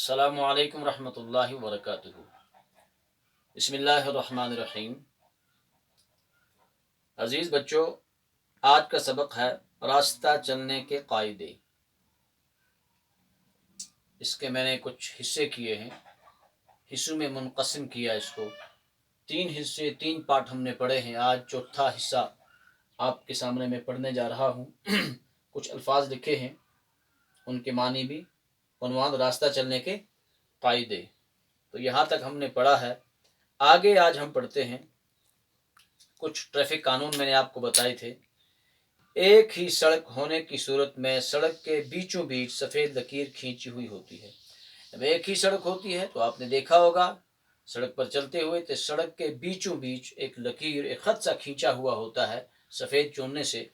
अस्सलामु अलैकुम रहमतुल्लाहि वबरकातुहू। बिस्मिल्लाहिर्रहमानिर्रहीम। अजीज़ बच्चों, आज का सबक है रास्ता चलने के कायदे। इसके मैंने कुछ हिस्से किए हैं, हिस्सों में मुनक़सिम किया इसको। 3 हिस्से 3 पार्ट हमने पढ़े हैं। आज चौथा हिस्सा आपके सामने मैं पढ़ने जा रहा हूँ। कुछ अल्फाज लिखे हैं, उनके मानी भी। उन्वान रास्ता चलने के कायदे। तो यहाँ तक हमने पढ़ा है। आगे आज हम पढ़ते हैं कुछ ट्रैफिक कानून मैंने आपको बताए थे। एक ही सड़क होने की सूरत में सड़क के बीचों बीच सफ़ेद लकीर खींची हुई होती है। जब एक ही सड़क होती है तो आपने देखा होगा सड़क पर चलते हुए तो सड़क के बीचों बीच एक लकीर, एक खत सा खींचा हुआ होता है सफ़ेद चूने से।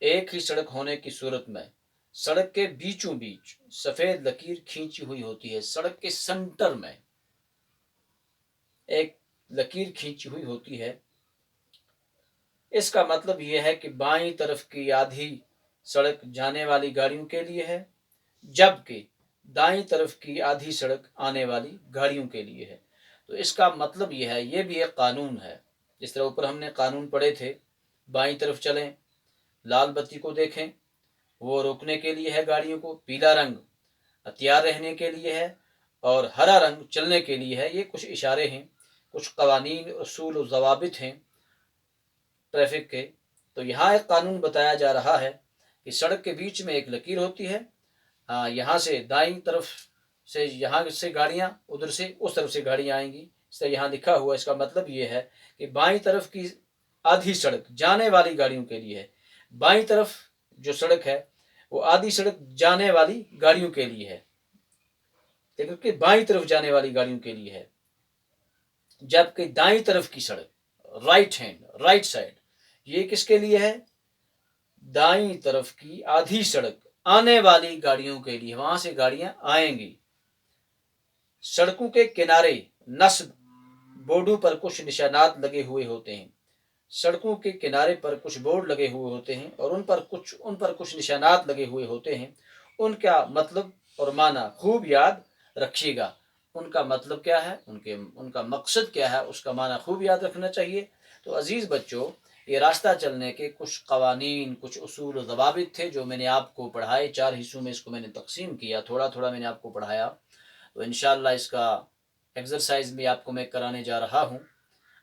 एक ही सड़क होने की सूरत में सड़क के बीचों बीच सफ़ेद लकीर खींची हुई होती है। सड़क के सेंटर में एक लकीर खींची हुई होती है। इसका मतलब यह है कि बाईं तरफ की आधी सड़क जाने वाली गाड़ियों के लिए है, जबकि दाईं तरफ की आधी सड़क आने वाली गाड़ियों के लिए है। तो इसका मतलब यह है, ये भी एक कानून है। जिस तरह ऊपर हमने कानून पढ़े थे, बाईं तरफ चलें, लाल बत्ती को देखें, वो रोकने के लिए है गाड़ियों को, पीला रंग हथियार रहने के लिए है और हरा रंग चलने के लिए है। ये कुछ इशारे हैं, कुछ कवानीन, उसूल और ज़वाबित हैं ट्रैफिक के। तो यहाँ एक कानून बताया जा रहा है कि सड़क के बीच में एक लकीर होती है। यहाँ से दाईं तरफ से यहाँ से गाड़ियाँ, उधर से उस तरफ से गाड़ियाँ आएंगी। इस तरह यहाँ लिखा हुआ। इसका मतलब ये है कि बाईं तरफ की आधी सड़क जाने वाली गाड़ियों के लिए है, बाईं तरफ जो सड़क है वो आधी सड़क जाने वाली गाड़ियों के लिए है, लेकिन कि बाईं तरफ जाने वाली गाड़ियों के लिए है। जबकि दाईं तरफ की सड़क, राइट साइड, ये किसके लिए है? दाईं तरफ की आधी सड़क आने वाली गाड़ियों के लिए, वहां से गाड़ियां आएंगी। सड़कों के किनारे नस्ब बोर्डों पर कुछ निशानात लगे हुए होते हैं। सड़कों के किनारे पर कुछ बोर्ड लगे हुए होते हैं और उन पर कुछ निशानात लगे हुए होते हैं। उनका मतलब और माना खूब याद रखिएगा। उनका मतलब क्या है, उनका मकसद क्या है, उसका माना खूब याद रखना चाहिए। तो अजीज़ बच्चों, ये रास्ता चलने के कुछ कवानीन, कुछ उसूल और ज़वाबित थे जो मैंने आपको पढ़ाए। 4 हिस्सों में इसको मैंने तकसीम किया, थोड़ा थोड़ा मैंने आपको पढ़ाया। तो इंशाअल्लाह इसका एक्सरसाइज भी आपको मैं कराने जा रहा हूँ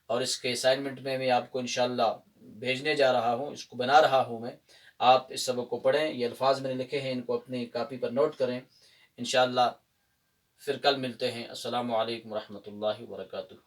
और इसके असाइनमेंट में मैं आपको इंशाअल्लाह भेजने जा रहा हूँ, इसको बना रहा हूँ मैं। आप इस सबक को पढ़ें। ये अल्फाज मैंने लिखे हैं, इनको अपनी कापी पर नोट करें। इंशाअल्लाह फिर कल मिलते हैं। अस्सलामु अलैकुम रहमतुल्लाहि व बरकातुहू।